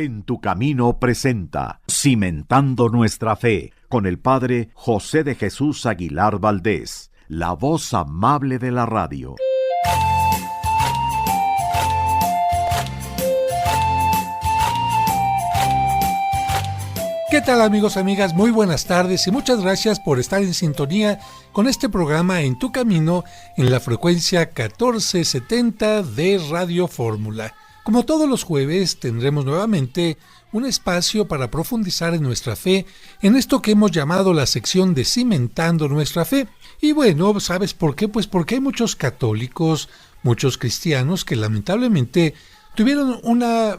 En tu Camino presenta Cimentando Nuestra Fe con el Padre José de Jesús Aguilar Valdés, la voz amable de la radio. ¿Qué tal, amigos, amigas? Muy buenas tardes y muchas gracias por estar en sintonía con este programa En tu Camino en la frecuencia 1470 de Radio Fórmula. Como todos los jueves, tendremos nuevamente un espacio para profundizar en nuestra fe, en esto que hemos llamado la sección de Cimentando Nuestra Fe. Y bueno, ¿sabes por qué? Pues porque hay muchos católicos, muchos cristianos que lamentablemente tuvieron una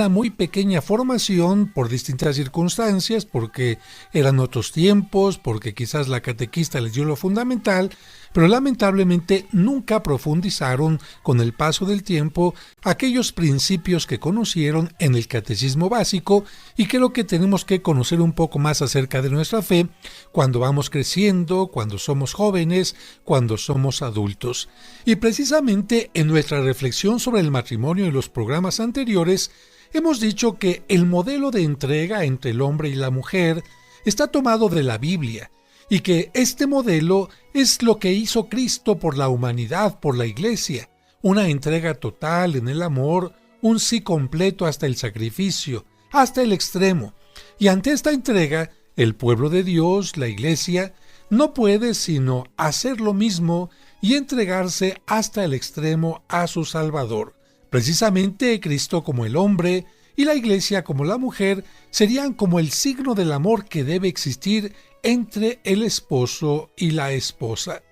muy pequeña formación por distintas circunstancias, porque eran otros tiempos, porque quizás la catequista les dio lo fundamental, pero lamentablemente nunca profundizaron con el paso del tiempo aquellos principios que conocieron en el catecismo básico, y creo que tenemos que conocer un poco más acerca de nuestra fe cuando vamos creciendo, cuando somos jóvenes, cuando somos adultos. Y precisamente en nuestra reflexión sobre el matrimonio en los programas anteriores, hemos dicho que el modelo de entrega entre el hombre y la mujer está tomado de la Biblia, y que este modelo es lo que hizo Cristo por la humanidad, por la Iglesia, una entrega total en el amor, un sí completo hasta el sacrificio, hasta el extremo. Y ante esta entrega, el pueblo de Dios, la Iglesia, no puede sino hacer lo mismo y entregarse hasta el extremo a su Salvador. Precisamente Cristo como el hombre y la Iglesia como la mujer serían como el signo del amor que debe existir entre el esposo y la esposa.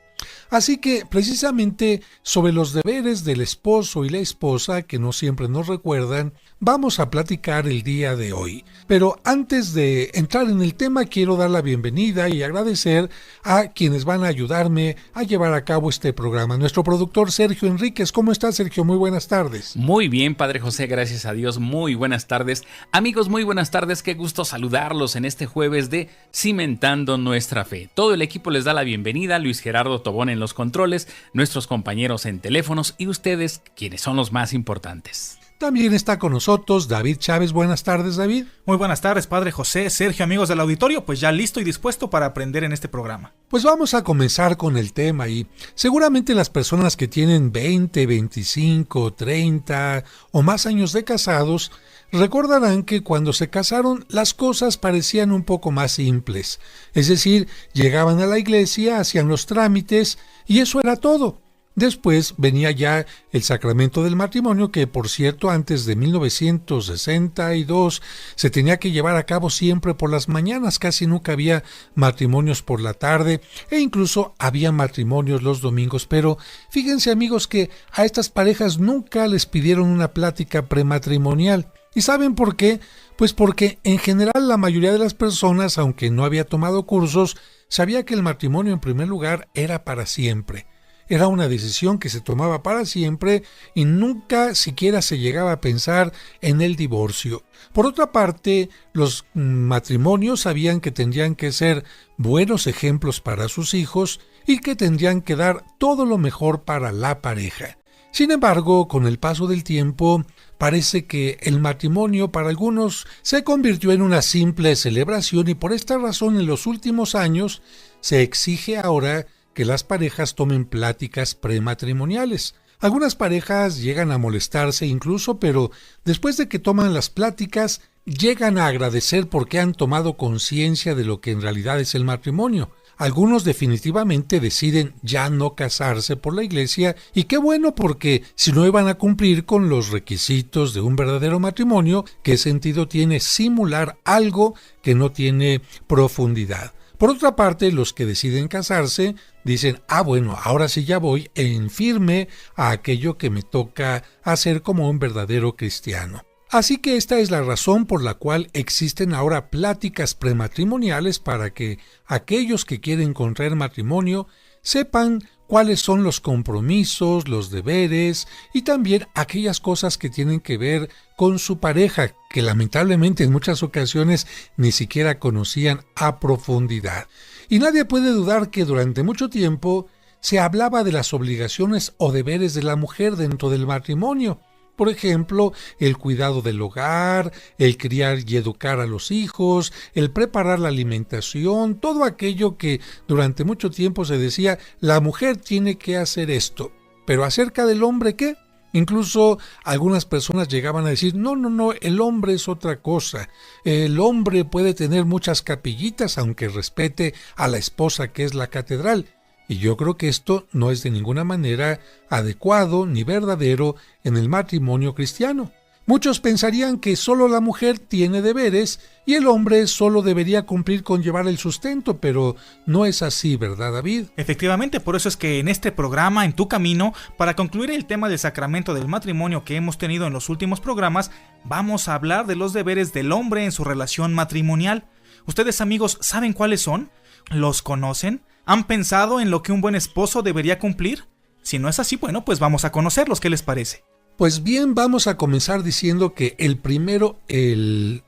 Así que precisamente sobre los deberes del esposo y la esposa, que no siempre nos recuerdan, vamos a platicar el día de hoy. Pero antes de entrar en el tema, quiero dar la bienvenida y agradecer a quienes van a ayudarme a llevar a cabo este programa. Nuestro productor Sergio Enríquez. ¿Cómo estás, Sergio? Muy buenas tardes. Muy bien, Padre José, gracias a Dios. Muy buenas tardes. Amigos, muy buenas tardes. Qué gusto saludarlos en este jueves de Cimentando Nuestra Fe. Todo el equipo les da la bienvenida. Luis Gerardo Tobón en los controles, nuestros compañeros en teléfonos y ustedes, quienes son los más importantes. También está con nosotros David Chávez. Buenas tardes, David. Muy buenas tardes, Padre José, Sergio, amigos del auditorio, pues ya listo y dispuesto para aprender en este programa. Pues vamos a comenzar con el tema, y seguramente las personas que tienen 20, 25, 30 o más años de casados recordarán que cuando se casaron las cosas parecían un poco más simples. Es decir, llegaban a la iglesia, hacían los trámites y eso era todo. Después venía ya el sacramento del matrimonio, que por cierto antes de 1962 se tenía que llevar a cabo siempre por las mañanas, casi nunca había matrimonios por la tarde e incluso había matrimonios los domingos. Pero fíjense, amigos, que a estas parejas nunca les pidieron una plática prematrimonial. ¿Y saben por qué? Pues porque en general la mayoría de las personas, aunque no había tomado cursos, sabía que el matrimonio en primer lugar era para siempre. Era una decisión que se tomaba para siempre y nunca siquiera se llegaba a pensar en el divorcio. Por otra parte, los matrimonios sabían que tendrían que ser buenos ejemplos para sus hijos y que tendrían que dar todo lo mejor para la pareja. Sin embargo, con el paso del tiempo, parece que el matrimonio para algunos se convirtió en una simple celebración, y por esta razón en los últimos años se exige ahora que las parejas tomen pláticas prematrimoniales. Algunas parejas llegan a molestarse incluso, pero después de que toman las pláticas, llegan a agradecer porque han tomado conciencia de lo que en realidad es el matrimonio. Algunos definitivamente deciden ya no casarse por la iglesia, y qué bueno, porque si no iban a cumplir con los requisitos de un verdadero matrimonio, ¿qué sentido tiene simular algo que no tiene profundidad? Por otra parte, los que deciden casarse dicen, bueno, ahora sí ya voy en firme a aquello que me toca hacer como un verdadero cristiano. Así que esta es la razón por la cual existen ahora pláticas prematrimoniales, para que aquellos que quieren contraer matrimonio sepan cuáles son los compromisos, los deberes y también aquellas cosas que tienen que ver con su pareja, que lamentablemente en muchas ocasiones ni siquiera conocían a profundidad. Y nadie puede dudar que durante mucho tiempo se hablaba de las obligaciones o deberes de la mujer dentro del matrimonio. Por ejemplo, el cuidado del hogar, el criar y educar a los hijos, el preparar la alimentación, todo aquello que durante mucho tiempo se decía, la mujer tiene que hacer esto. Pero acerca del hombre, ¿qué? Incluso algunas personas llegaban a decir, no, el hombre es otra cosa. El hombre puede tener muchas capillitas, aunque respete a la esposa que es la catedral. Y yo creo que esto no es de ninguna manera adecuado ni verdadero en el matrimonio cristiano. Muchos pensarían que solo la mujer tiene deberes y el hombre solo debería cumplir con llevar el sustento, pero no es así, ¿verdad, David? Efectivamente, por eso es que en este programa, En tu Camino, para concluir el tema del sacramento del matrimonio que hemos tenido en los últimos programas, vamos a hablar de los deberes del hombre en su relación matrimonial. ¿Ustedes, amigos, saben cuáles son? ¿Los conocen? ¿Han pensado en lo que un buen esposo debería cumplir? Si no es así, bueno, pues vamos a conocerlos. ¿Qué les parece? Pues bien, vamos a comenzar diciendo que el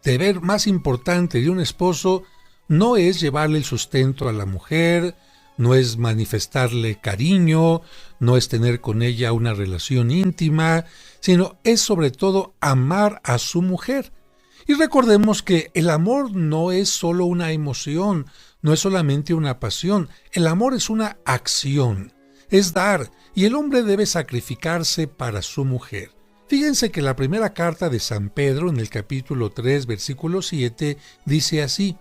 deber más importante de un esposo no es llevarle el sustento a la mujer, no es manifestarle cariño, no es tener con ella una relación íntima, sino es sobre todo amar a su mujer. Y recordemos que el amor no es solo una emoción, no es solamente una pasión, el amor es una acción, es dar, y el hombre debe sacrificarse para su mujer. Fíjense que la primera carta de San Pedro, en el capítulo 3, versículo 7, dice así: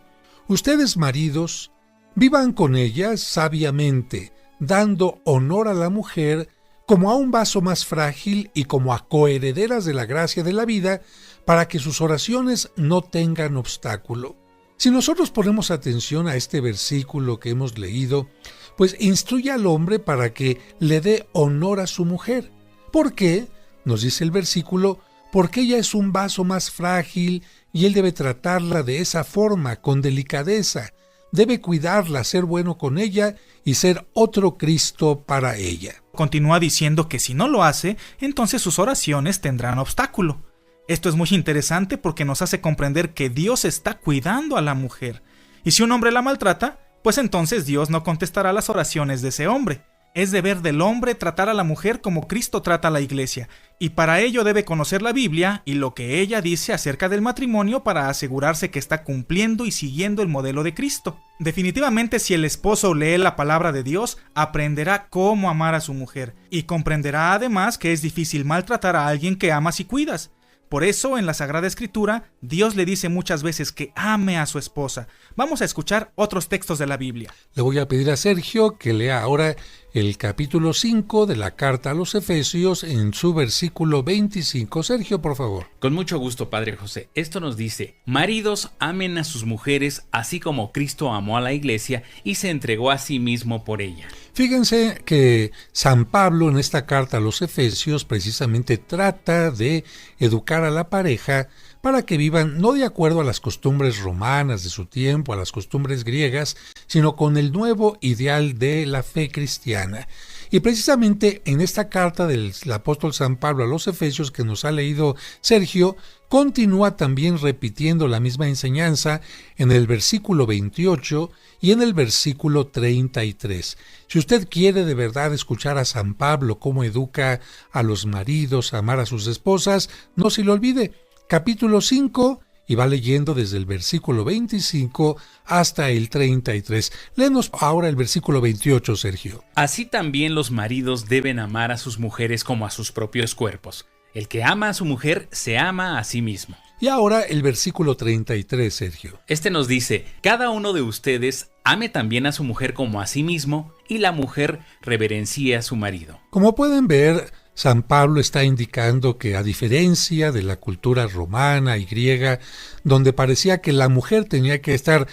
ustedes, maridos, vivan con ella sabiamente, dando honor a la mujer como a un vaso más frágil y como a coherederas de la gracia de la vida, para que sus oraciones no tengan obstáculo. Si nosotros ponemos atención a este versículo que hemos leído, pues instruye al hombre para que le dé honor a su mujer. ¿Por qué? Nos dice el versículo, porque ella es un vaso más frágil y él debe tratarla de esa forma, con delicadeza. Debe cuidarla, ser bueno con ella y ser otro Cristo para ella. Continúa diciendo que si no lo hace, entonces sus oraciones tendrán obstáculo. Esto es muy interesante porque nos hace comprender que Dios está cuidando a la mujer. Y si un hombre la maltrata, pues entonces Dios no contestará las oraciones de ese hombre. Es deber del hombre tratar a la mujer como Cristo trata a la iglesia, y para ello debe conocer la Biblia y lo que ella dice acerca del matrimonio para asegurarse que está cumpliendo y siguiendo el modelo de Cristo. Definitivamente, si el esposo lee la palabra de Dios, aprenderá cómo amar a su mujer, y comprenderá además que es difícil maltratar a alguien que amas y cuidas. Por eso, en la Sagrada Escritura, Dios le dice muchas veces que ame a su esposa. Vamos a escuchar otros textos de la Biblia. Le voy a pedir a Sergio que lea ahora el capítulo 5 de la carta a los Efesios en su versículo 25. Sergio, por favor. Con mucho gusto, Padre José. Esto nos dice: maridos, amen a sus mujeres así como Cristo amó a la iglesia y se entregó a sí mismo por ella. Fíjense que San Pablo en esta carta a los Efesios precisamente trata de educar a la pareja para que vivan no de acuerdo a las costumbres romanas de su tiempo, a las costumbres griegas, sino con el nuevo ideal de la fe cristiana. Y precisamente en esta carta del apóstol San Pablo a los Efesios que nos ha leído Sergio, continúa también repitiendo la misma enseñanza en el versículo 28 y en el versículo 33. Si usted quiere de verdad escuchar a San Pablo cómo educa a los maridos a amar a sus esposas, no se lo olvide. Capítulo 5, y va leyendo desde el versículo 25 hasta el 33. Léenos ahora el versículo 28, Sergio. Así también los maridos deben amar a sus mujeres como a sus propios cuerpos. El que ama a su mujer se ama a sí mismo. Y ahora el versículo 33, Sergio. Este nos dice: cada uno de ustedes ame también a su mujer como a sí mismo, y la mujer reverencie a su marido. Como pueden ver, San Pablo está indicando que, a diferencia de la cultura romana y griega, donde parecía que la mujer tenía que estar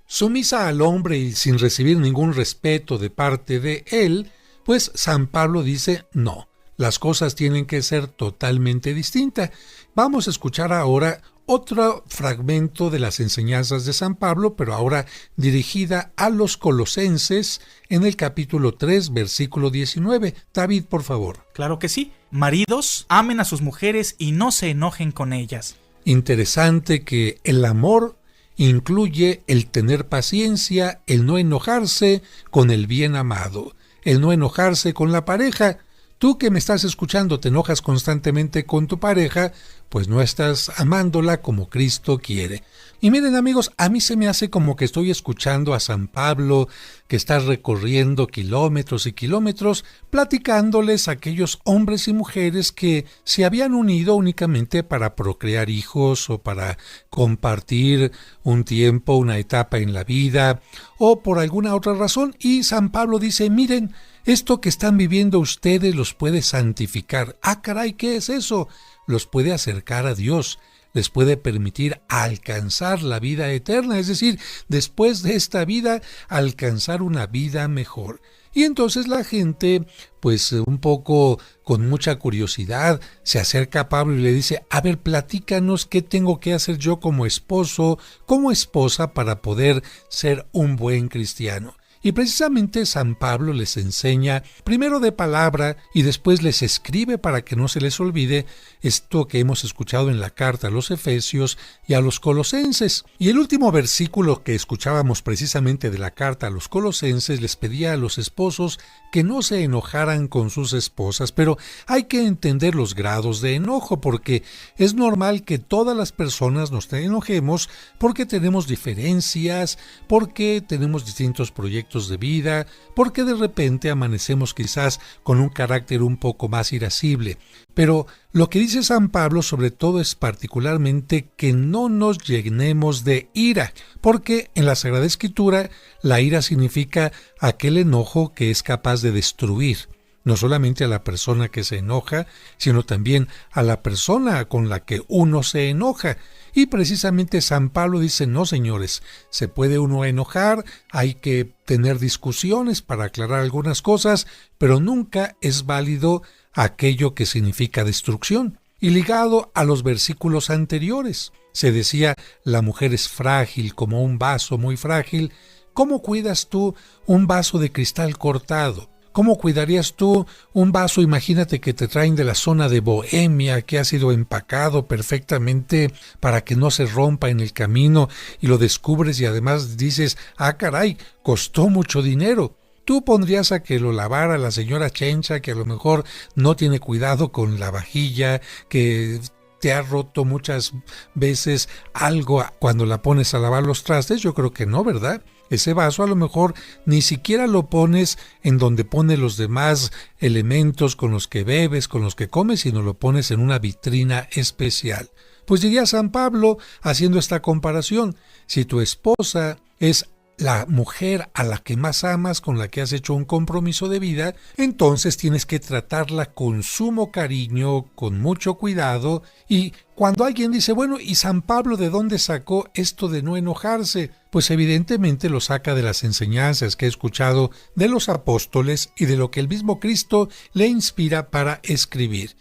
sumisa al hombre y sin recibir ningún respeto de parte de él, pues San Pablo dice no, las cosas tienen que ser totalmente distintas. Vamos a escuchar ahora otro fragmento de las enseñanzas de San Pablo, pero ahora dirigida a los colosenses en el capítulo 3, versículo 19. David, por favor. Claro que sí. Maridos, amen a sus mujeres y no se enojen con ellas. Interesante que el amor incluye el tener paciencia, el no enojarse con el bien amado, el no enojarse con la pareja. Tú que me estás escuchando te enojas constantemente con tu pareja, pues no estás amándola como Cristo quiere. Y miren amigos, a mí se me hace como que estoy escuchando a San Pablo, que está recorriendo kilómetros y kilómetros, platicándoles a aquellos hombres y mujeres que se habían unido únicamente para procrear hijos o para compartir un tiempo, una etapa en la vida o por alguna otra razón. Y San Pablo dice, miren, esto que están viviendo ustedes los puede santificar. Ah, caray, ¿qué es eso? Los puede acercar a Dios, les puede permitir alcanzar la vida eterna, es decir, después de esta vida, alcanzar una vida mejor. Y entonces la gente, pues un poco con mucha curiosidad, se acerca a Pablo y le dice, a ver, platícanos qué tengo que hacer yo como esposo, como esposa, para poder ser un buen cristiano. Y precisamente San Pablo les enseña primero de palabra y después les escribe para que no se les olvide esto que hemos escuchado en la carta a los Efesios y a los Colosenses. Y el último versículo que escuchábamos precisamente de la carta a los Colosenses les pedía a los esposos que no se enojaran con sus esposas, pero hay que entender los grados de enojo porque es normal que todas las personas nos enojemos porque tenemos diferencias, porque tenemos distintos proyectos de vida, porque de repente amanecemos quizás con un carácter un poco más irascible. Pero lo que dice San Pablo sobre todo es particularmente que no nos llenemos de ira, porque en la Sagrada Escritura la ira significa aquel enojo que es capaz de destruir, no solamente a la persona que se enoja, sino también a la persona con la que uno se enoja. Y precisamente San Pablo dice, no señores, se puede uno enojar, hay que tener discusiones para aclarar algunas cosas, pero nunca es válido aquello que significa destrucción. Y ligado a los versículos anteriores, se decía, la mujer es frágil como un vaso muy frágil. ¿Cómo cuidas tú un vaso de cristal cortado? ¿Cómo cuidarías tú un vaso? Imagínate que te traen de la zona de Bohemia, que ha sido empacado perfectamente para que no se rompa en el camino, y lo descubres y además dices, ah caray, costó mucho dinero. Tú pondrías a que lo lavara la señora Chencha, que a lo mejor no tiene cuidado con la vajilla, que te ha roto muchas veces algo cuando la pones a lavar los trastes. Yo creo que no, ¿verdad? Ese vaso a lo mejor ni siquiera lo pones en donde pone los demás elementos con los que bebes, con los que comes, sino lo pones en una vitrina especial. Pues diría San Pablo, haciendo esta comparación, si tu esposa es la mujer a la que más amas, con la que has hecho un compromiso de vida, entonces tienes que tratarla con sumo cariño, con mucho cuidado. Y cuando alguien dice, bueno, ¿y San Pablo de dónde sacó esto de no enojarse? Pues evidentemente lo saca de las enseñanzas que he escuchado de los apóstoles y de lo que el mismo Cristo le inspira para escribir.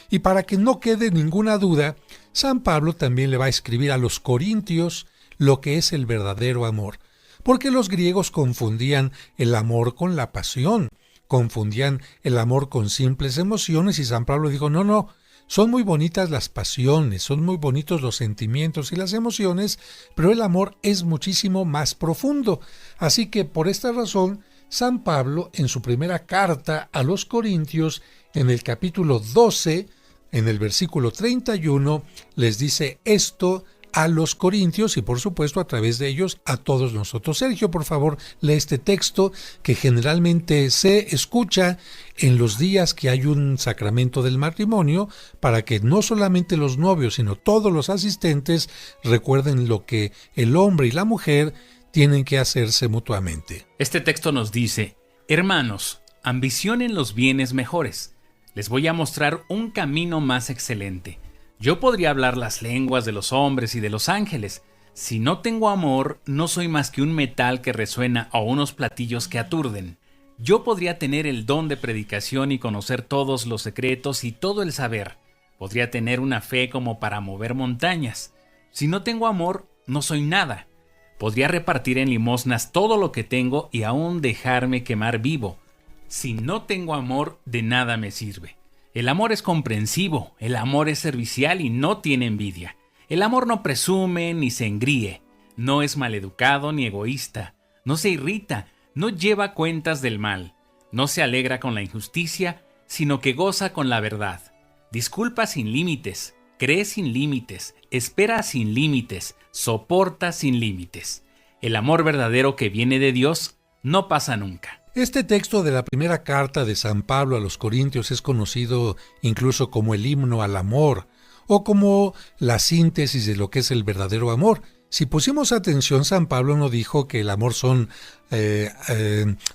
Y para que no quede ninguna duda, San Pablo también le va a escribir a los corintios lo que es el verdadero amor. Porque los griegos confundían el amor con la pasión, confundían el amor con simples emociones, y San Pablo dijo, no, son muy bonitas las pasiones, son muy bonitos los sentimientos y las emociones, pero el amor es muchísimo más profundo. Así que por esta razón, San Pablo en su primera carta a los Corintios, en el capítulo 12, en el versículo 31, les dice esto a los corintios y por supuesto a través de ellos a todos nosotros. Sergio, por favor, lee este texto que generalmente se escucha en los días que hay un sacramento del matrimonio, para que no solamente los novios, sino todos los asistentes recuerden lo que el hombre y la mujer tienen que hacerse mutuamente. Este texto nos dice, hermanos, ambicionen los bienes mejores. Les voy a mostrar un camino más excelente. Yo podría hablar las lenguas de los hombres y de los ángeles. Si no tengo amor, no soy más que un metal que resuena o unos platillos que aturden. Yo podría tener el don de predicación y conocer todos los secretos y todo el saber. Podría tener una fe como para mover montañas. Si no tengo amor, no soy nada. Podría repartir en limosnas todo lo que tengo y aún dejarme quemar vivo. Si no tengo amor, de nada me sirve. El amor es comprensivo, el amor es servicial y no tiene envidia. El amor no presume ni se engríe, no es maleducado ni egoísta, no se irrita, no lleva cuentas del mal, no se alegra con la injusticia, sino que goza con la verdad. Disculpa sin límites, cree sin límites, espera sin límites, soporta sin límites. El amor verdadero que viene de Dios no pasa nunca. Este texto de la primera carta de San Pablo a los Corintios es conocido incluso como el himno al amor o como la síntesis de lo que es el verdadero amor. Si pusimos atención, San Pablo no dijo que el amor son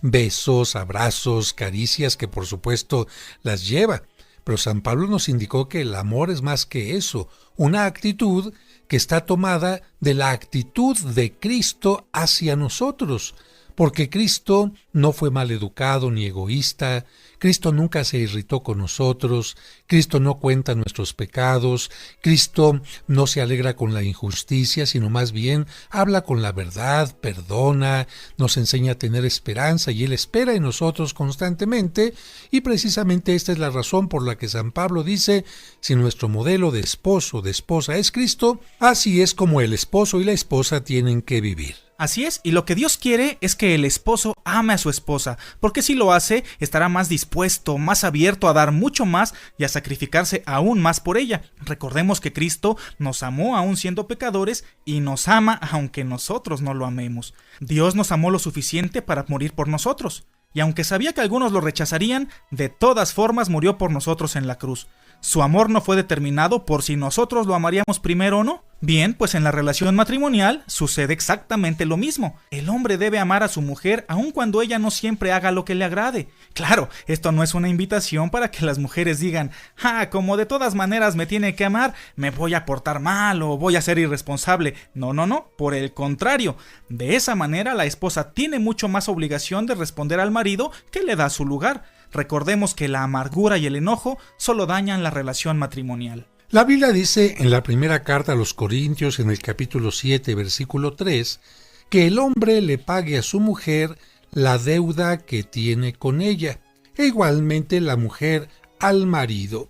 besos, abrazos, caricias, que por supuesto las lleva. Pero San Pablo nos indicó que el amor es más que eso, una actitud que está tomada de la actitud de Cristo hacia nosotros. Porque Cristo no fue maleducado ni egoísta, Cristo nunca se irritó con nosotros, Cristo no cuenta nuestros pecados, Cristo no se alegra con la injusticia, sino más bien habla con la verdad, perdona, nos enseña a tener esperanza y Él espera en nosotros constantemente, y precisamente esta es la razón por la que San Pablo dice, si nuestro modelo de esposo, de esposa es Cristo, así es como el esposo y la esposa tienen que vivir. Así es, y lo que Dios quiere es que el esposo ame a su esposa, porque si lo hace, estará más dispuesto, más abierto a dar mucho más y a sacrificarse aún más por ella. Recordemos que Cristo nos amó aún siendo pecadores y nos ama aunque nosotros no lo amemos. Dios nos amó lo suficiente para morir por nosotros, y aunque sabía que algunos lo rechazarían, de todas formas murió por nosotros en la cruz. Su amor no fue determinado por si nosotros lo amaríamos primero o no. Bien, pues en la relación matrimonial sucede exactamente lo mismo. El hombre debe amar a su mujer aun cuando ella no siempre haga lo que le agrade. Claro, esto no es una invitación para que las mujeres digan, como de todas maneras me tiene que amar, me voy a portar mal o voy a ser irresponsable. No, por el contrario. De esa manera la esposa tiene mucho más obligación de responder al marido que le da su lugar. Recordemos que la amargura y el enojo solo dañan la relación matrimonial. La Biblia dice en la primera carta a los Corintios, en el capítulo 7, versículo 3, que el hombre le pague a su mujer la deuda que tiene con ella, e igualmente la mujer al marido.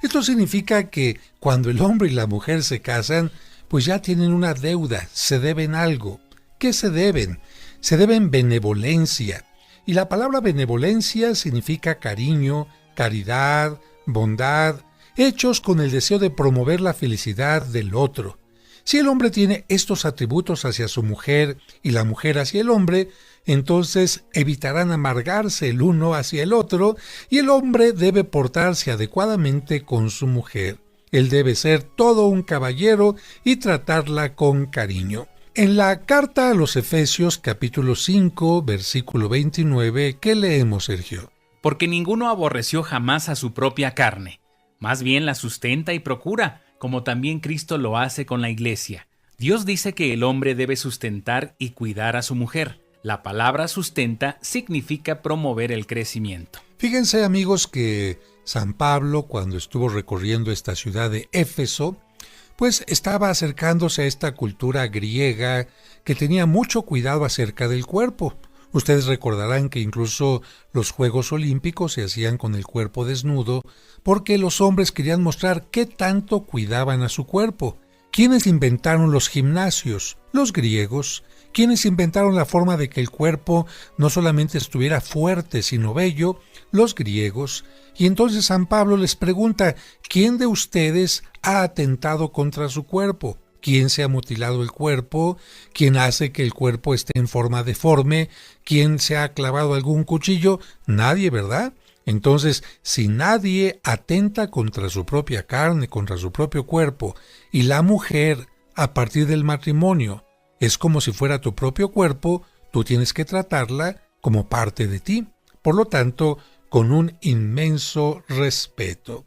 Esto significa que cuando el hombre y la mujer se casan, pues ya tienen una deuda, se deben algo. ¿Qué se deben? Se deben benevolencia. Y la palabra benevolencia significa cariño, caridad, bondad, hechos con el deseo de promover la felicidad del otro. Si el hombre tiene estos atributos hacia su mujer y la mujer hacia el hombre, entonces evitarán amargarse el uno hacia el otro y el hombre debe portarse adecuadamente con su mujer. Él debe ser todo un caballero y tratarla con cariño. En la carta a los Efesios capítulo 5, versículo 29, ¿qué leemos, Sergio? Porque ninguno aborreció jamás a su propia carne, más bien la sustenta y procura, como también Cristo lo hace con la iglesia. Dios dice que el hombre debe sustentar y cuidar a su mujer. La palabra sustenta significa promover el crecimiento. Fíjense, amigos, que San Pablo, cuando estuvo recorriendo esta ciudad de Éfeso, pues estaba acercándose a esta cultura griega que tenía mucho cuidado acerca del cuerpo. Ustedes recordarán que incluso los Juegos Olímpicos se hacían con el cuerpo desnudo porque los hombres querían mostrar qué tanto cuidaban a su cuerpo. ¿Quiénes inventaron los gimnasios? Los griegos. ¿Quiénes inventaron la forma de que el cuerpo no solamente estuviera fuerte sino bello? Los griegos. Y entonces San Pablo les pregunta, ¿quién de ustedes ha atentado contra su cuerpo? ¿Quién se ha mutilado el cuerpo? ¿Quién hace que el cuerpo esté en forma deforme? ¿Quién se ha clavado algún cuchillo? Nadie, ¿verdad? Entonces, si nadie atenta contra su propia carne, contra su propio cuerpo, y la mujer, a partir del matrimonio, es como si fuera tu propio cuerpo, tú tienes que tratarla como parte de ti. Por lo tanto, con un inmenso respeto.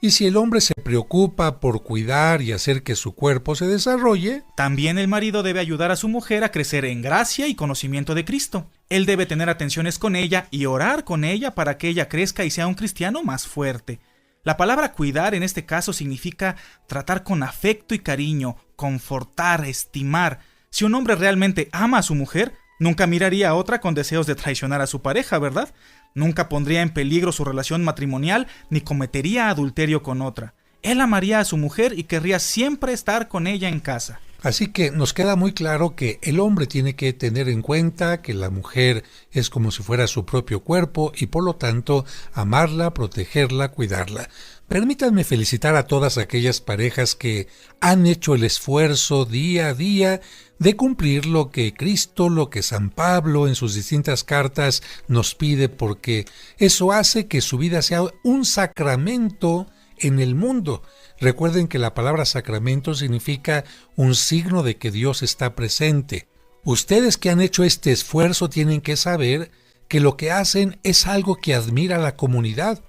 Y si el hombre se preocupa por cuidar y hacer que su cuerpo se desarrolle, también el marido debe ayudar a su mujer a crecer en gracia y conocimiento de Cristo. Él debe tener atenciones con ella y orar con ella para que ella crezca y sea un cristiano más fuerte. La palabra cuidar en este caso significa tratar con afecto y cariño, confortar, estimar. Si un hombre realmente ama a su mujer, nunca miraría a otra con deseos de traicionar a su pareja, ¿verdad? Nunca pondría en peligro su relación matrimonial ni cometería adulterio con otra. él amaría a su mujer y querría siempre estar con ella en casa. Así que nos queda muy claro que el hombre tiene que tener en cuenta que la mujer es como si fuera su propio cuerpo y por lo tanto amarla, protegerla, cuidarla. Permítanme felicitar a todas aquellas parejas que han hecho el esfuerzo día a día de cumplir lo que Cristo, lo que San Pablo en sus distintas cartas nos pide, porque eso hace que su vida sea un sacramento en el mundo. Recuerden que la palabra sacramento significa un signo de que Dios está presente. Ustedes que han hecho este esfuerzo tienen que saber que lo que hacen es algo que admira a la comunidad.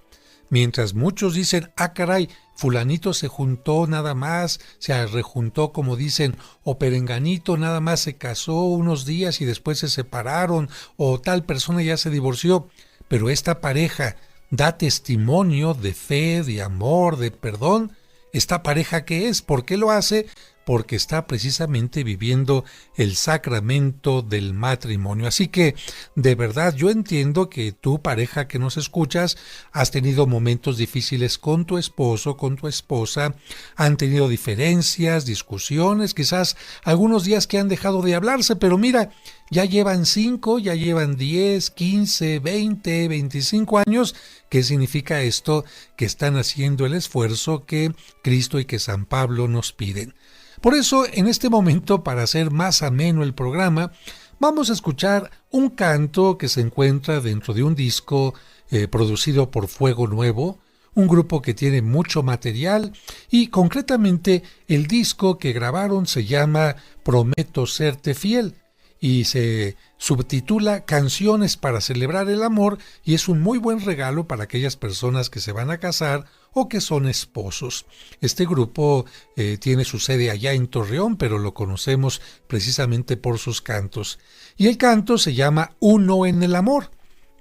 Mientras muchos dicen, caray, fulanito se juntó nada más, se rejuntó como dicen, o perenganito nada más se casó unos días y después se separaron, o tal persona ya se divorció. Pero esta pareja da testimonio de fe, de amor, de perdón. ¿Esta pareja qué es? ¿Por qué lo hace? Porque está precisamente viviendo el sacramento del matrimonio. Así que, de verdad, yo entiendo que tú, pareja que nos escuchas, has tenido momentos difíciles con tu esposo, con tu esposa, han tenido diferencias, discusiones, quizás algunos días que han dejado de hablarse, pero mira, ya llevan 5, ya llevan 10, 15, 20, 25 años. ¿Qué significa esto? Que están haciendo el esfuerzo que Cristo y que San Pablo nos piden. Por eso, en este momento, para hacer más ameno el programa, vamos a escuchar un canto que se encuentra dentro de un disco producido por Fuego Nuevo, un grupo que tiene mucho material, y concretamente el disco que grabaron se llama Prometo Serte Fiel y se subtitula Canciones para celebrar el amor, y es un muy buen regalo para aquellas personas que se van a casar o que son esposos. Este grupo tiene su sede allá en Torreón, pero lo conocemos precisamente por sus cantos. Y el canto se llama Uno en el amor.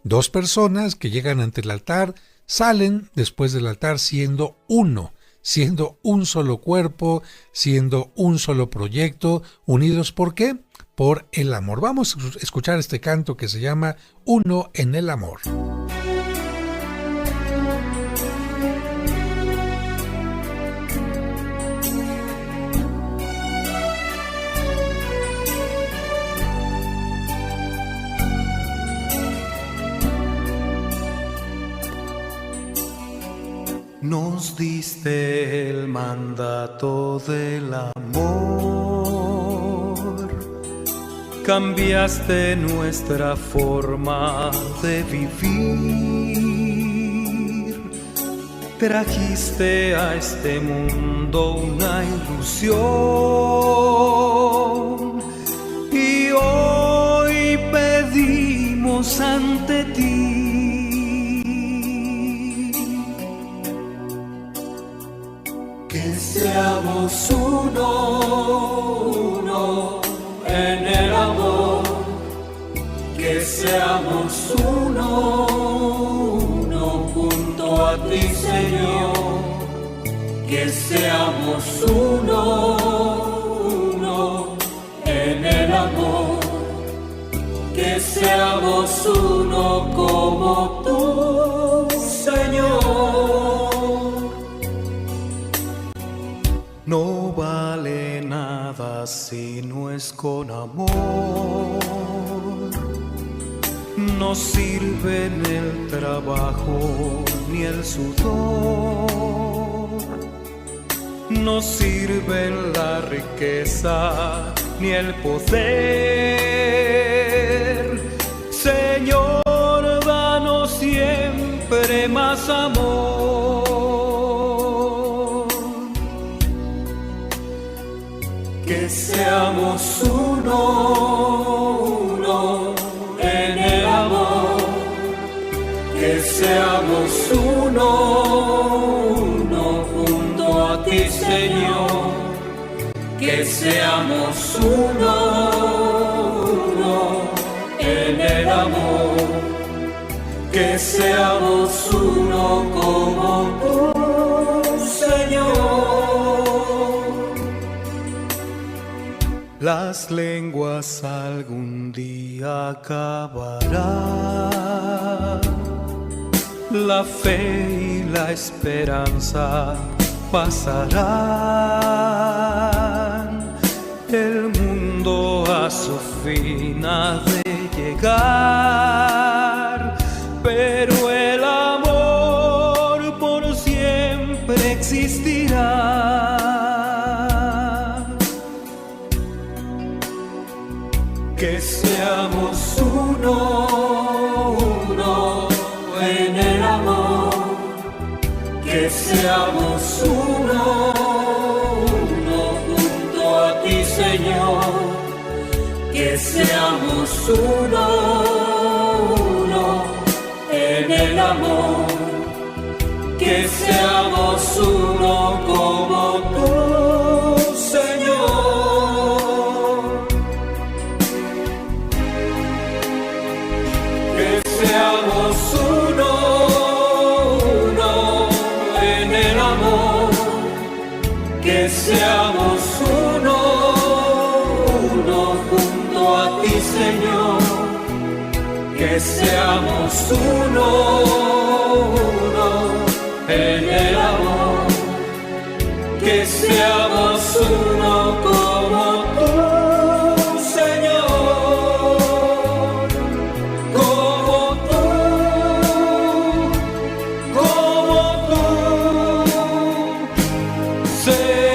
2 personas que llegan ante el altar salen después del altar siendo uno, siendo un solo cuerpo, siendo un solo proyecto, unidos ¿por qué? Por el amor. Vamos a escuchar este canto que se llama Uno en el amor. Nos diste el mandato del amor, cambiaste nuestra forma de vivir, trajiste a este mundo una ilusión y hoy pedimos ante ti que seamos uno en el amor, que seamos uno junto a ti, Señor, que seamos uno en el amor, que seamos uno como tú, Señor. No vale nada si no es con amor, no sirve ni el trabajo ni el sudor, no sirve la riqueza ni el poder. Señor, danos siempre más amor. Que seamos uno en el amor, que seamos uno junto a ti, Señor, que seamos uno en el amor, que seamos uno como tú, Señor. Las lenguas algún día acabarán, la fe y la esperanza pasarán, el mundo a su fin ha de llegar, pero el amor por siempre existirá. Que seamos uno en el amor, que seamos uno junto a ti, Señor, que seamos uno en el amor, que seamos uno como tú, Señor. Que seamos uno en el amor, que seamos uno junto a ti, Señor, que seamos uno en el amor, que seamos uno como tú, Señor, como tú, Señor.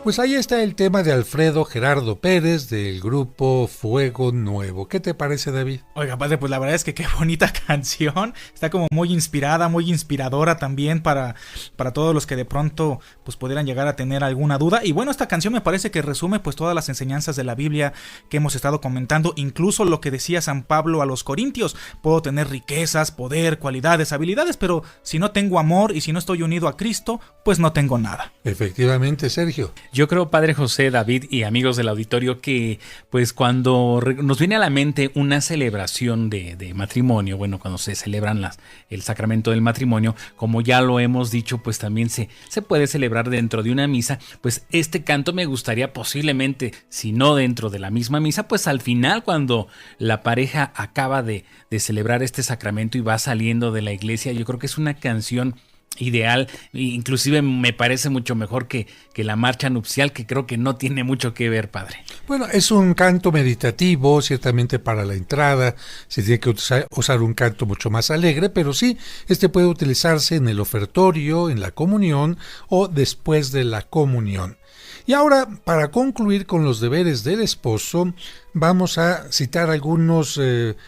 Pues ahí está el tema de Alfredo Gerardo Pérez del grupo Fuego Nuevo. ¿Qué te parece, David? Oiga, padre, pues la verdad es que qué bonita canción. Está como muy inspirada, muy inspiradora también para todos los que de pronto pues pudieran llegar a tener alguna duda. Y bueno, esta canción me parece que resume pues todas las enseñanzas de la Biblia que hemos estado comentando, incluso lo que decía San Pablo a los Corintios: puedo tener riquezas, poder, cualidades, habilidades, pero si no tengo amor y si no estoy unido a Cristo, pues no tengo nada. Efectivamente, Sergio. Yo creo, Padre José, David y amigos del auditorio, que pues cuando nos viene a la mente una celebración de matrimonio, bueno, cuando se celebran el sacramento del matrimonio, como ya lo hemos dicho, pues también se puede celebrar dentro de una misa. Pues este canto me gustaría posiblemente, si no dentro de la misma misa, pues al final, cuando la pareja acaba de celebrar este sacramento y va saliendo de la iglesia. Yo creo que es una canción ideal, inclusive me parece mucho mejor que la marcha nupcial, que creo que no tiene mucho que ver, padre. Bueno, es un canto meditativo, ciertamente para la entrada se tiene que usar un canto mucho más alegre, pero sí, este puede utilizarse en el ofertorio, en la comunión o después de la comunión. Y ahora, para concluir con los deberes del esposo, vamos a citar algunos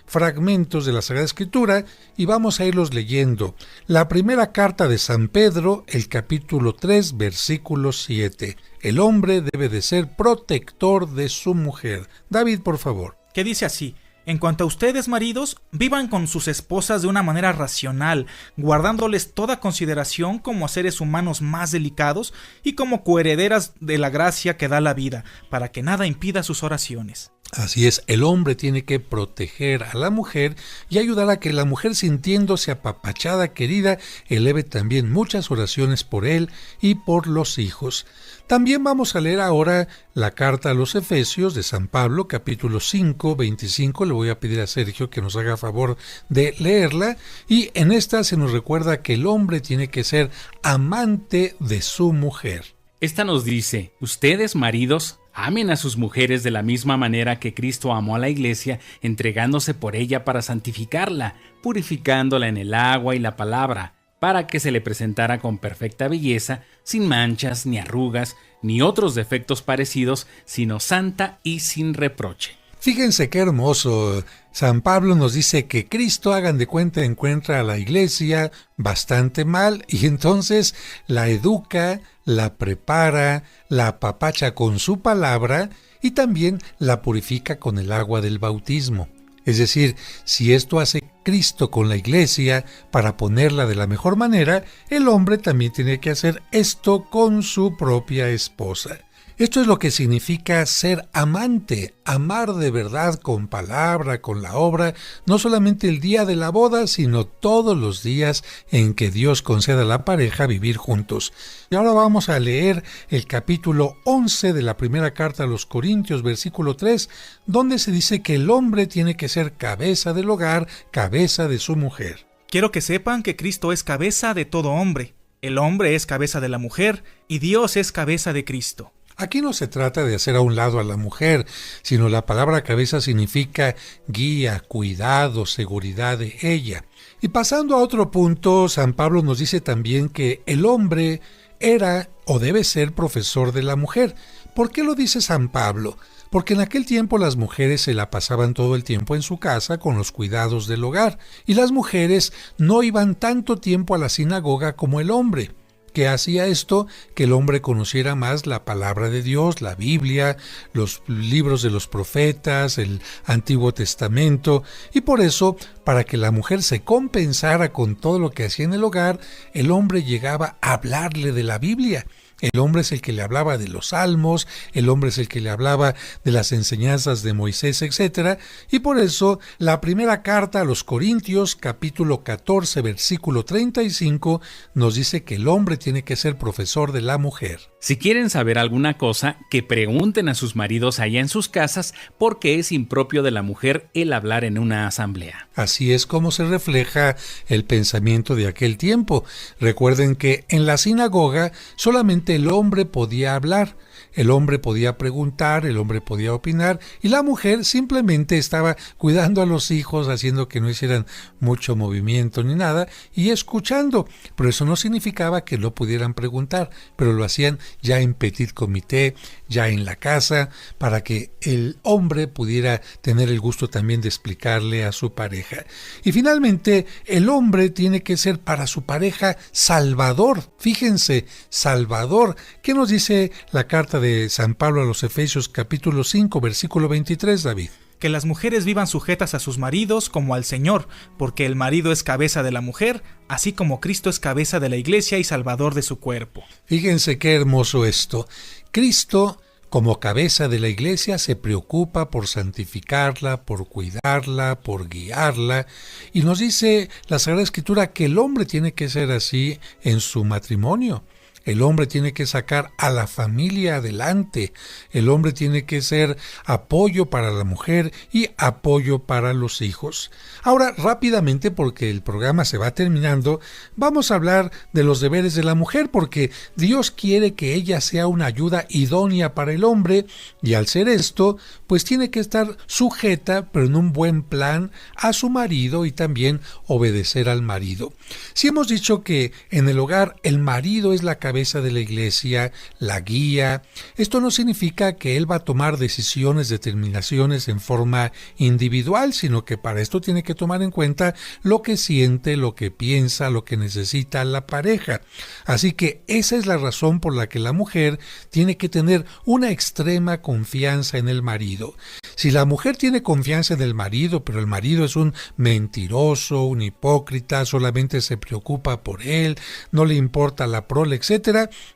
fragmentos de la Sagrada Escritura y vamos a irlos leyendo. La primera carta de San Pedro, el capítulo 3, versículo 7. El hombre debe de ser protector de su mujer. David, por favor. Que dice así: en cuanto a ustedes, maridos, vivan con sus esposas de una manera racional, guardándoles toda consideración como a seres humanos más delicados y como coherederas de la gracia que da la vida, para que nada impida sus oraciones. Así es, el hombre tiene que proteger a la mujer y ayudar a que la mujer, sintiéndose apapachada, querida, eleve también muchas oraciones por él y por los hijos. También vamos a leer ahora la carta a los Efesios de San Pablo, capítulo 5, 25. Le voy a pedir a Sergio que nos haga favor de leerla. Y en esta se nos recuerda que el hombre tiene que ser amante de su mujer. Esta nos dice: ustedes, maridos, amen a sus mujeres de la misma manera que Cristo amó a la iglesia, entregándose por ella para santificarla, purificándola en el agua y la palabra, para que se le presentara con perfecta belleza, sin manchas, ni arrugas, ni otros defectos parecidos, sino santa y sin reproche. Fíjense qué hermoso. San Pablo nos dice que Cristo, hagan de cuenta, encuentra a la iglesia bastante mal y entonces la educa, la prepara, la apapacha con su palabra y también la purifica con el agua del bautismo. Es decir, si esto hace Cristo con la iglesia para ponerla de la mejor manera, el hombre también tiene que hacer esto con su propia esposa. Esto es lo que significa ser amante, amar de verdad con palabra, con la obra, no solamente el día de la boda, sino todos los días en que Dios conceda a la pareja vivir juntos. Y ahora vamos a leer el capítulo 11 de la primera carta a los Corintios, versículo 3, donde se dice que el hombre tiene que ser cabeza del hogar, cabeza de su mujer. Quiero que sepan que Cristo es cabeza de todo hombre. El hombre es cabeza de la mujer y Dios es cabeza de Cristo. Aquí no se trata de hacer a un lado a la mujer, sino la palabra cabeza significa guía, cuidado, seguridad de ella. Y pasando a otro punto, San Pablo nos dice también que el hombre era o debe ser profesor de la mujer. ¿Por qué lo dice San Pablo? Porque en aquel tiempo las mujeres se la pasaban todo el tiempo en su casa con los cuidados del hogar, y las mujeres no iban tanto tiempo a la sinagoga como el hombre. ¿Qué hacía esto? Que el hombre conociera más la palabra de Dios, la Biblia, los libros de los profetas, el Antiguo Testamento, y por eso, para que la mujer se compensara con todo lo que hacía en el hogar, el hombre llegaba a hablarle de la Biblia. El hombre es el que le hablaba de los salmos, el hombre es el que le hablaba de las enseñanzas de Moisés, etc. Y por eso la primera carta a los Corintios, capítulo 14, versículo 35, nos dice que el hombre tiene que ser profesor de la mujer. Si quieren saber alguna cosa, que pregunten a sus maridos allá en sus casas, porque es impropio de la mujer el hablar en una asamblea. Así es como se refleja el pensamiento de aquel tiempo. Recuerden que en la sinagoga solamente el hombre podía hablar, el hombre podía preguntar, el hombre podía opinar, y la mujer simplemente estaba cuidando a los hijos, haciendo que no hicieran mucho movimiento ni nada, y escuchando. Pero eso no significaba que no pudieran preguntar, pero lo hacían ya en petit comité, ya en la casa, para que el hombre pudiera tener el gusto también de explicarle a su pareja. Y finalmente, el hombre tiene que ser para su pareja salvador. Fíjense, salvador. ¿Qué nos dice la carta de San Pablo a los Efesios capítulo 5, versículo 23, David? Que las mujeres vivan sujetas a sus maridos como al Señor, porque el marido es cabeza de la mujer, así como Cristo es cabeza de la iglesia y salvador de su cuerpo. Fíjense qué hermoso esto. Cristo, como cabeza de la iglesia, se preocupa por santificarla, por cuidarla, por guiarla, y nos dice la Sagrada Escritura que el hombre tiene que ser así en su matrimonio. El hombre tiene que sacar a la familia adelante. El hombre tiene que ser apoyo para la mujer y apoyo para los hijos. Ahora, rápidamente, porque el programa se va terminando, vamos a hablar de los deberes de la mujer, porque Dios quiere que ella sea una ayuda idónea para el hombre, y al ser esto, pues tiene que estar sujeta, pero en un buen plan, a su marido y también obedecer al marido. Si hemos dicho que en el hogar el marido es la cabeza de la iglesia, la guía, esto no significa que él va a tomar decisiones, determinaciones en forma individual, sino que para esto tiene que tomar en cuenta lo que siente, lo que piensa, lo que necesita la pareja. Así que esa es la razón por la que la mujer tiene que tener una extrema confianza en el marido. Si la mujer tiene confianza en el marido, pero el marido es un mentiroso, un hipócrita, solamente se preocupa por él, no le importa la prole, etc.,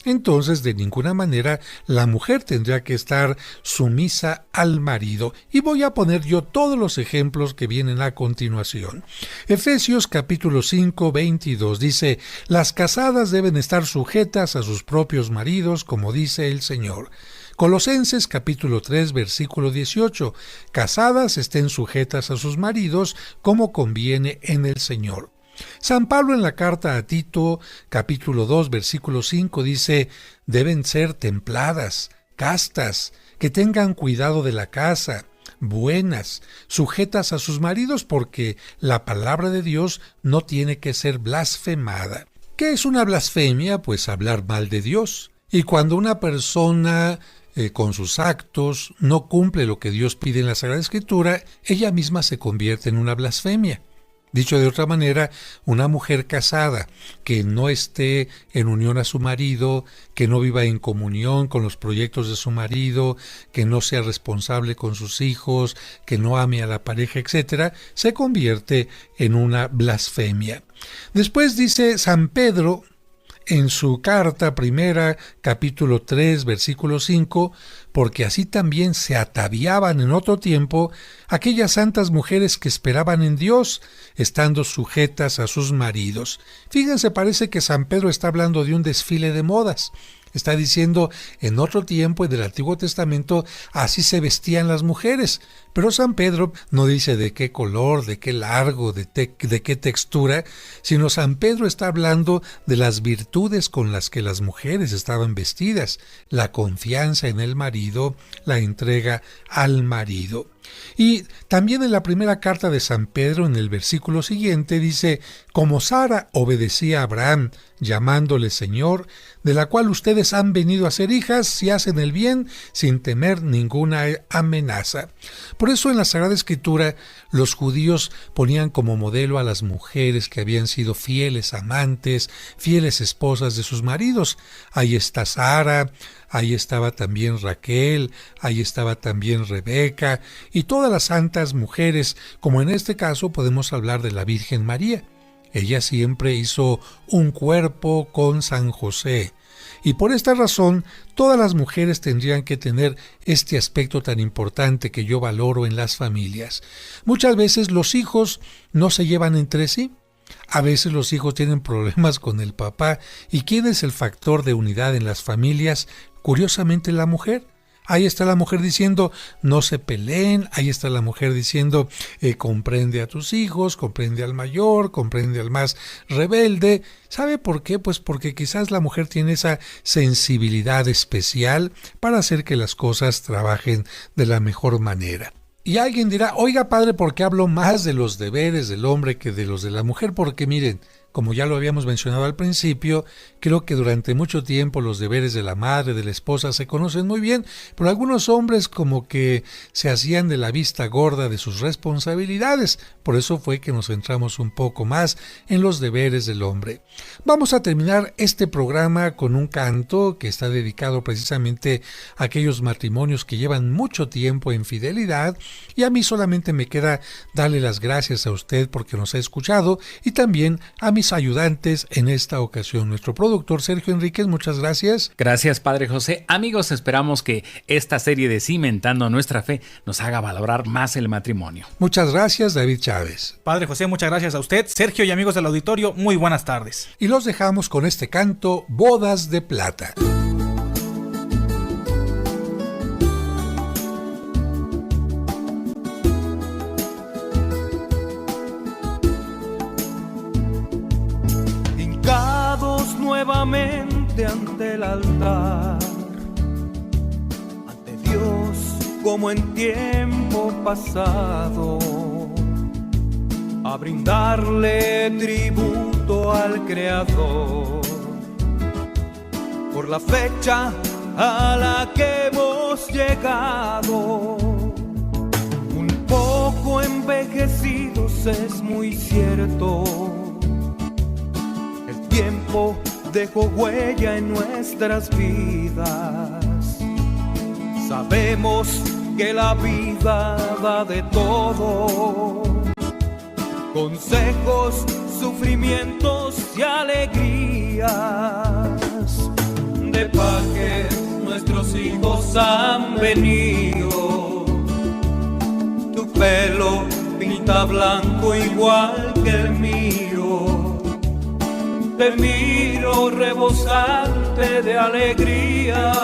entonces de ninguna manera la mujer tendría que estar sumisa al marido. Y voy a poner yo todos los ejemplos que vienen a continuación. Efesios capítulo 5, 22 dice: las casadas deben estar sujetas a sus propios maridos, como dice el Señor. Colosenses capítulo 3, versículo 18: casadas estén sujetas a sus maridos como conviene en el Señor. San Pablo en la carta a Tito, capítulo 2, versículo 5 dice: deben ser templadas, castas, que tengan cuidado de la casa, buenas, sujetas a sus maridos, porque la palabra de Dios no tiene que ser blasfemada. ¿Qué es una blasfemia? Pues hablar mal de Dios. Y cuando una persona con sus actos no cumple lo que Dios pide en la Sagrada Escritura, ella misma se convierte en una blasfemia. Dicho de otra manera, una mujer casada que no esté en unión a su marido, que no viva en comunión con los proyectos de su marido, que no sea responsable con sus hijos, que no ame a la pareja, etc., se convierte en una blasfemia. Después dice San Pedro en su carta primera, capítulo 3, versículo 5, porque así también se ataviaban en otro tiempo aquellas santas mujeres que esperaban en Dios, estando sujetas a sus maridos. Fíjense, parece que San Pedro está hablando de un desfile de modas. Está diciendo, en otro tiempo, en el Antiguo Testamento, así se vestían las mujeres. Pero San Pedro no dice de qué color, de qué largo, de qué textura, sino San Pedro está hablando de las virtudes con las que las mujeres estaban vestidas, la confianza en el marido, la entrega al marido. Y también en la primera carta de San Pedro, en el versículo siguiente, dice, como Sara obedecía a Abraham, llamándole Señor, de la cual ustedes han venido a ser hijas si hacen el bien sin temer ninguna amenaza. Por eso en la Sagrada Escritura los judíos ponían como modelo a las mujeres que habían sido fieles amantes, fieles esposas de sus maridos. Ahí está Sara, ahí estaba también Raquel, ahí estaba también Rebeca y todas las santas mujeres, como en este caso podemos hablar de la Virgen María. Ella siempre hizo un cuerpo con San José. Y por esta razón, todas las mujeres tendrían que tener este aspecto tan importante que yo valoro en las familias. Muchas veces los hijos no se llevan entre sí. A veces los hijos tienen problemas con el papá. ¿Y quién es el factor de unidad en las familias? Curiosamente, la mujer. Ahí está la mujer diciendo, no se peleen. Ahí está la mujer diciendo, comprende a tus hijos, comprende al mayor, comprende al más rebelde. ¿Sabe por qué? Pues porque quizás la mujer tiene esa sensibilidad especial para hacer que las cosas trabajen de la mejor manera. Y alguien dirá, oiga padre, ¿por qué hablo más de los deberes del hombre que de los de la mujer? Porque miren, como ya lo habíamos mencionado al principio, creo que durante mucho tiempo los deberes de la madre, de la esposa se conocen muy bien, pero algunos hombres como que se hacían de la vista gorda de sus responsabilidades. Por eso fue que nos centramos un poco más en los deberes del hombre. Vamos a terminar este programa con un canto que está dedicado precisamente a aquellos matrimonios que llevan mucho tiempo en fidelidad, y a mí solamente me queda darle las gracias a usted porque nos ha escuchado y también a mis ayudantes en esta ocasión. Nuestro productor Sergio Enríquez, muchas gracias. Gracias, Padre José. Amigos, esperamos que esta serie de Cimentando Nuestra Fe nos haga valorar más el matrimonio. Muchas gracias, David Chávez. Padre José, muchas gracias a usted. Sergio y amigos del auditorio, muy buenas tardes. Y los dejamos con este canto, Bodas de Plata. Nuevamente ante el altar, ante Dios como en tiempo pasado, a brindarle tributo al Creador por la fecha a la que hemos llegado. Un poco envejecidos es muy cierto, el tiempo dejó huella en nuestras vidas. Sabemos que la vida da de todo, consejos, sufrimientos y alegrías. De pajes nuestros hijos han venido, tu pelo pinta blanco igual que el mío. Te miro rebosante de alegría,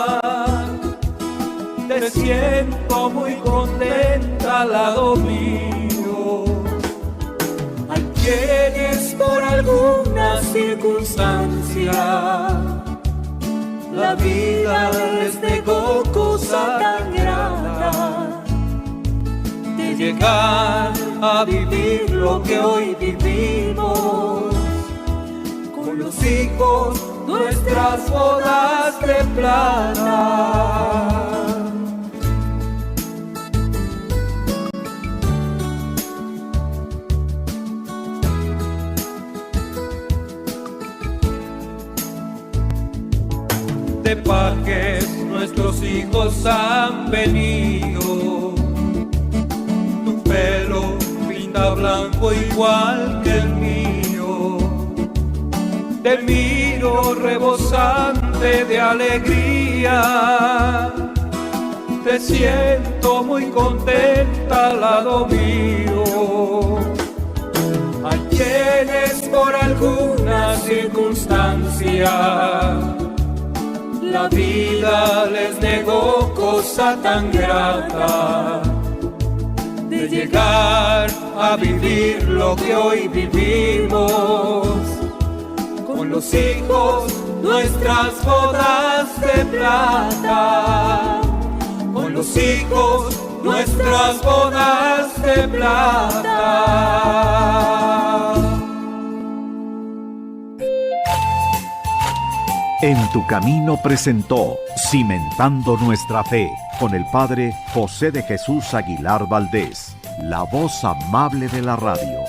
te siento muy contenta al lado mío. Hay quienes por alguna circunstancia la vida les dejó cosa tan grata, de llegar a vivir lo que hoy vivimos. Con los hijos, nuestras bodas de plata. De pajes nuestros hijos han venido, tu pelo pinta blanco igual que el mío. te miro rebosante de alegría. Te siento muy contenta al lado mío. Hay quienes por alguna circunstancia la vida les negó cosa tan grata de llegar a vivir lo que hoy vivimos. Con los hijos nuestras bodas de plata, con los hijos nuestras bodas de plata. En tu camino presentó Cimentando Nuestra Fe con el Padre José de Jesús Aguilar Valdés, la voz amable de la radio.